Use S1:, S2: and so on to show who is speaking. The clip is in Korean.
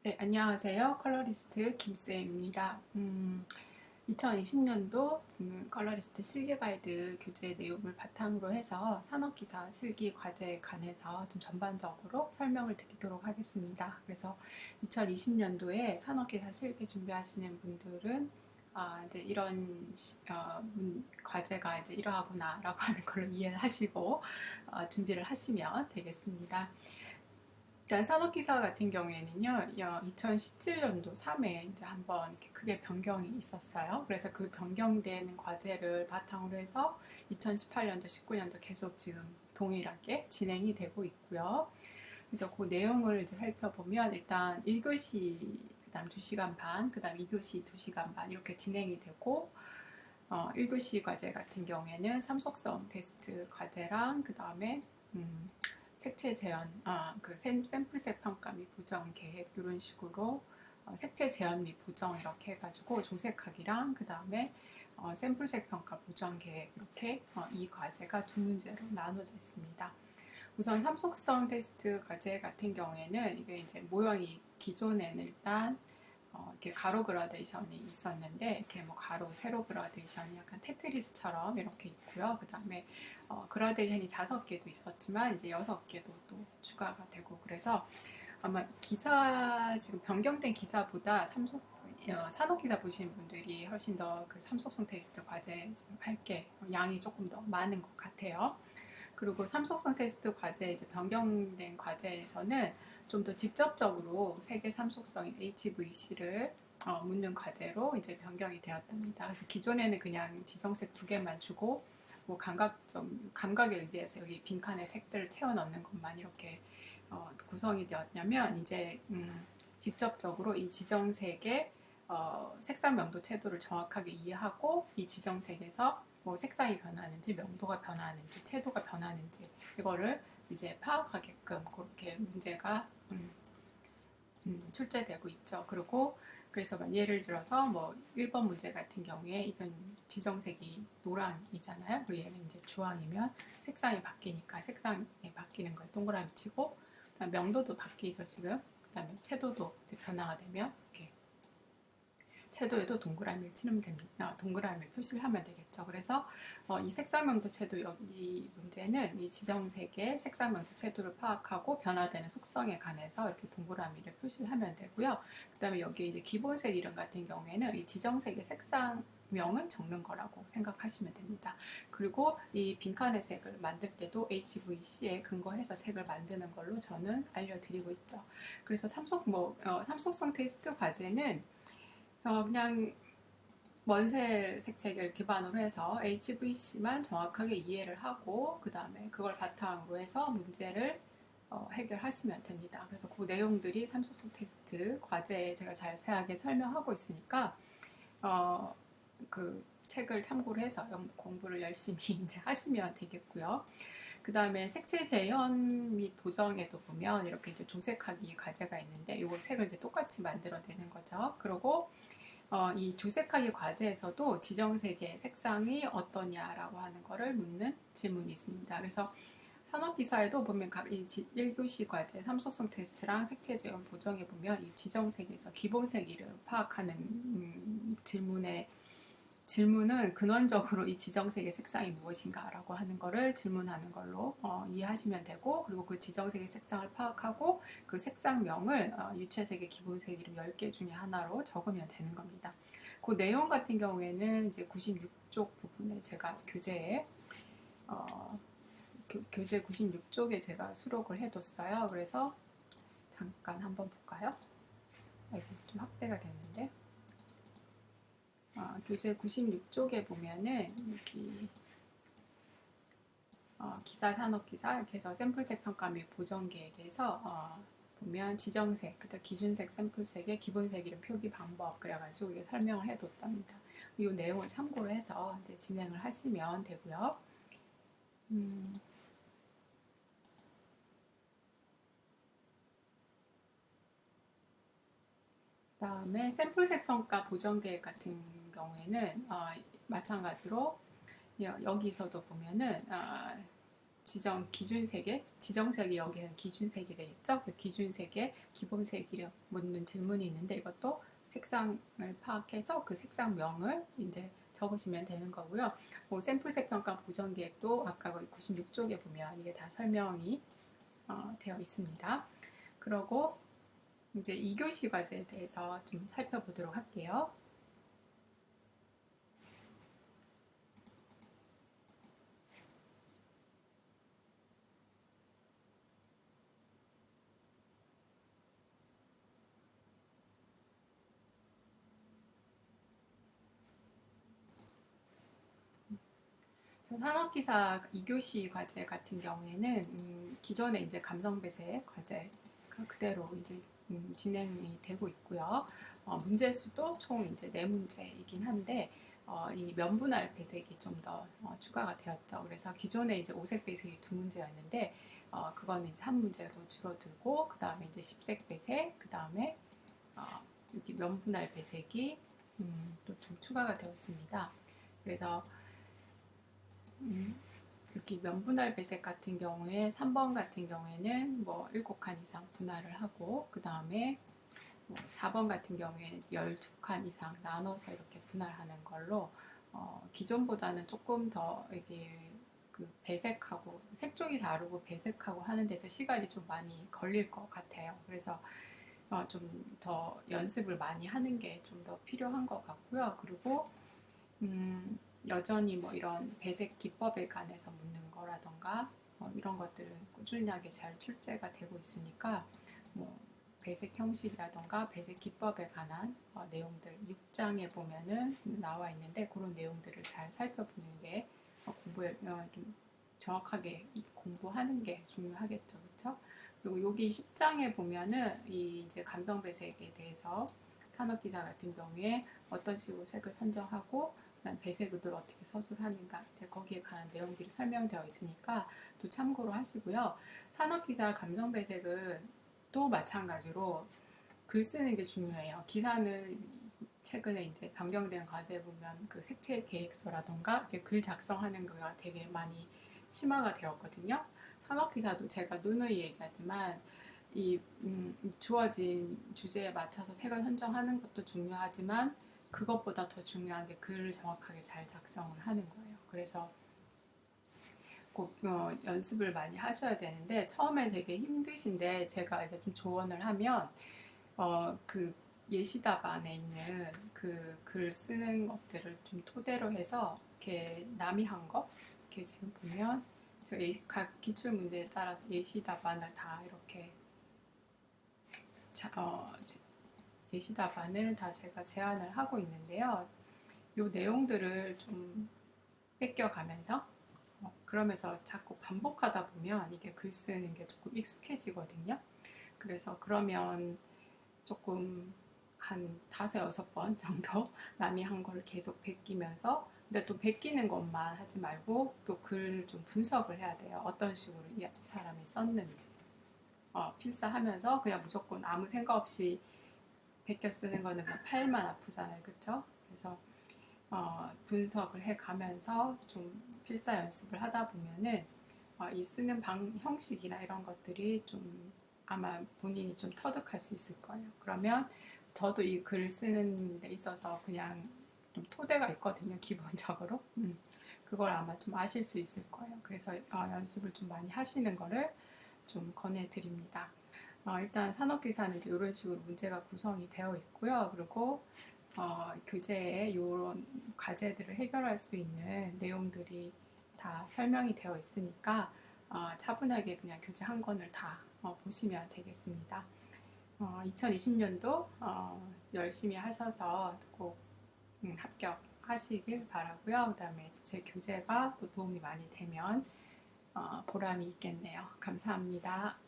S1: 네, 안녕하세요. 컬러리스트 김쌤입니다. 2020년도 컬러리스트 실기 가이드 교재 내용을 바탕으로 해서 산업기사 실기 과제에 관해서 좀 전반적으로 설명을 드리도록 하겠습니다. 그래서 2020년도에 산업기사 실기 준비하시는 분들은 이제 이런 과제가 이제 이러하구나라고 하는 걸로 이해를 하시고 준비를 하시면 되겠습니다. 산업기사 같은 경우에는요, 2017년도 3회 이제 한번 이렇게 크게 변경이 있었어요. 그래서 그 변경된 과제를 바탕으로 해서 2018년도, 19년도 계속 지금 동일하게 진행이 되고 있고요. 그래서 그 내용을 이제 살펴보면 일단 1교시, 그다음 2시간 반, 그다음 2교시 2시간 반 이렇게 진행이 되고 1교시 과제 같은 경우에는 삼속성 테스트 과제랑 그다음에 색채 재현, 그 샘플색 평가 및 보정 계획 이런 식으로 색채 재현 및 보정 이렇게 해가지고 조색하기랑 그 다음에 샘플색 평가 보정 계획 이렇게 이 과제가 두 문제로 나눠져 있습니다. 우선 삼속성 테스트 과제 같은 경우에는 이게 이제 모형이 기존에는 일단 이렇게 가로 그라데이션이 있었는데 이렇게 뭐 가로 세로 그라데이션이 약간 테트리스처럼 이렇게 있고요. 그 다음에 그라데이션이 5개도 있었지만 이제 6개도 또 추가가 되고 그래서 아마 기사 지금 변경된 기사보다 산업기사 보시는 분들이 훨씬 더 그 삼속성 테스트 과제 할게 양이 조금 더 많은 것 같아요. 그리고 삼속성 테스트 과제 이제 변경된 과제에서는 좀 더 직접적으로 세계 삼속성인 HVC를 묻는 과제로 이제 변경이 되었답니다. 그래서 기존에는 그냥 지정색 2개만 주고 뭐 감각에 의해서 여기 빈칸에 색들을 채워 넣는 것만 이렇게 구성이 되었냐면 이제 직접적으로 이 지정색의 색상 명도 채도를 정확하게 이해하고 이 지정색에서 뭐 색상이 변하는지 명도가 변하는지 채도가 변하는지 이거를 이제 파악하게끔 그렇게 문제가 출제되고 있죠. 그리고 그래서 예를 들어서 뭐 1번 문제 같은 경우에 이건 지정색이 노랑이잖아요. 그리고 얘는 이제 주황이면 색상이 바뀌니까 색상이 바뀌는 걸 동그라미 치고 그다음 명도도 바뀌죠 지금. 그다음에 채도도 이제 변화가 되면 이렇게 채도에도 동그라미를 치면 됩니다. 동그라미를 표시를 하면 되겠죠. 그래서 이 색상명도 채도 여기 문제는 이 지정색의 색상명도 채도를 파악하고 변화되는 속성에 관해서 이렇게 동그라미를 표시를 하면 되고요. 그다음에 여기 이제 기본색 이름 같은 경우에는 이 지정색의 색상명을 적는 거라고 생각하시면 됩니다. 그리고 이 빈칸의 색을 만들 때도 HVC에 근거해서 색을 만드는 걸로 저는 알려드리고 있죠. 그래서 삼속성 테스트 과제는 그냥 원셀 색채를 기반으로 해서 HVC만 정확하게 이해를 하고 그 다음에 그걸 바탕으로 해서 문제를 해결하시면 됩니다. 그래서 그 내용들이 삼속성 테스트 과제에 제가 자세하게 설명하고 있으니까 그 책을 참고로 해서 공부를 열심히 이제 하시면 되겠고요. 그 다음에 색채 재현 및 보정에도 보면 이렇게 이제 조색하기 과제가 있는데 이거 색을 이제 똑같이 만들어내는 거죠. 그리고 이 조색하기 과제에서도 지정색의 색상이 어떠냐라고 하는 거를 묻는 질문이 있습니다. 그래서 산업기사에도 보면 각 1교시 과제 삼속성 테스트랑 색채 재현 보정에 보면 이 지정색에서 기본색이를 파악하는 질문은 근원적으로 이 지정색의 색상이 무엇인가라고 하는 거를 질문하는 걸로 이해하시면 되고 그리고 그 지정색의 색상을 파악하고 그 색상명을 유채색의 기본색 이름 10개 중에 하나로 적으면 되는 겁니다. 그 내용 같은 경우에는 이제 96쪽 부분에 제가 교재에 교재 96쪽에 제가 수록을 해뒀어요. 그래서 잠깐 한번 볼까요? 이거 좀 확대가 됐는데 교재 96쪽에 보면은 여기 기사 산업기사 이렇게 해서 샘플색 평가 및 보정 계획에서 보면 지정색, 기준색 샘플색의 기본색 이름 표기 방법 그래가지고 이게 설명을 해뒀답니다. 이 내용을 참고로 해서 이제 진행을 하시면 되고요. 그다음에 샘플색 평가 보정 계획 같은 경우에는 마찬가지로 여기서도 보면은 기준색에, 지정색이 여기는 기준색이 되겠죠? 그 기준색에 기본색이 묻는 질문이 있는데 이것도 색상을 파악해서 그 색상명을 이제 적으시면 되는 거고요. 뭐 샘플색 평가 보정 계획도 아까 96쪽에 보면 이게 다 설명이 되어 있습니다. 그리고 이제 2교시 과제에 대해서 좀 살펴보도록 할게요. 산업기사 2교시 과제 같은 경우에는 기존에 이제 감성배색 과제 그대로 이제 진행이 되고 있고요. 문제 수도 총 이제 4문제이긴 한데 이 면분할 배색이 좀 더 추가가 되었죠. 그래서 기존에 이제 오색 배색이 2문제였는데 그거는 이제 1문제로 줄어들고 그 다음에 이제 10색 배색, 그 다음에 여기 면분할 배색이 또 좀 추가가 되었습니다. 그래서 여기 면분할 배색 같은 경우에 3번 같은 경우에는 뭐 7칸 이상 분할을 하고 그 다음에 4번 같은 경우에는 12칸 이상 나눠서 이렇게 분할하는 걸로 기존보다는 조금 더 이게 그 배색하고 색종이 다르고 배색하고 하는 데서 시간이 좀 많이 걸릴 것 같아요. 그래서 좀 더 연습을 많이 하는 게 좀 더 필요한 것 같고요. 그리고 여전히 뭐 이런 배색 기법에 관해서 묻는 거라던가 이런 것들은 꾸준하게 잘 출제가 되고 있으니까 뭐 배색 형식이라던가 배색 기법에 관한 내용들 6장에 보면은 나와 있는데 그런 내용들을 잘 살펴보는 게 공부에 좀 정확하게 공부하는 게 중요하겠죠, 그렇죠? 그리고 여기 10장에 보면은 이 이제 감성 배색에 대해서 산업기사 같은 경우에 어떤 식으로 색을 선정하고 배색 의도를 어떻게 서술하는가 이제 거기에 관한 내용들이 설명되어 있으니까 또 참고로 하시고요. 산업기사 감성 배색은 또 마찬가지로 글 쓰는 게 중요해요. 기사는 최근에 이제 변경된 과제에 보면 그 색칠 계획서라던가 글 작성하는 거가 되게 많이 심화가 되었거든요. 산업기사도 제가 누누이 얘기하지만 이 주어진 주제에 맞춰서 색을 선정하는 것도 중요하지만 그것보다 더 중요한 게 글을 정확하게 잘 작성을 하는 거예요. 그래서 꼭 연습을 많이 하셔야 되는데 처음에 되게 힘드신데 제가 이제 좀 조언을 하면 그 예시답안에 있는 그 글 쓰는 것들을 좀 토대로 해서 이렇게 남이 한 거 이렇게 지금 보면 제가 각 기출 문제에 따라서 예시답안을 다 이렇게 예시답안을 다 제가 제안을 하고 있는데요. 이 내용들을 좀 뺏겨가면서 그러면서 자꾸 반복하다 보면 이게 글 쓰는 게 조금 익숙해지거든요. 그래서 그러면 조금 한 5-6번 정도 남이 한 거를 계속 베끼면서 근데 또 베끼는 것만 하지 말고 또 글 좀 분석을 해야 돼요. 어떤 식으로 이 사람이 썼는지 필사하면서 그냥 무조건 아무 생각 없이 베껴 쓰는 거는 그냥 팔만 아프잖아요. 그쵸? 그래서 분석을 해가면서 좀 필사 연습을 하다 보면은 이 쓰는 형식이나 이런 것들이 좀 아마 본인이 좀 터득할 수 있을 거예요. 그러면 저도 이 글 쓰는 데 있어서 그냥 좀 토대가 있거든요. 기본적으로. 그걸 아마 좀 아실 수 있을 거예요. 그래서 연습을 좀 많이 하시는 거를 좀 권해드립니다. 일단 산업기사는 이제 이런 식으로 문제가 구성이 되어 있고요. 그리고 교재에 이런 과제들을 해결할 수 있는 내용들이 다 설명이 되어 있으니까 차분하게 그냥 교재 한 권을 다 보시면 되겠습니다. 2020년도 열심히 하셔서 꼭 합격하시길 바라고요. 그다음에 제 교재가 또 도움이 많이 되면 보람이 있겠네요. 감사합니다.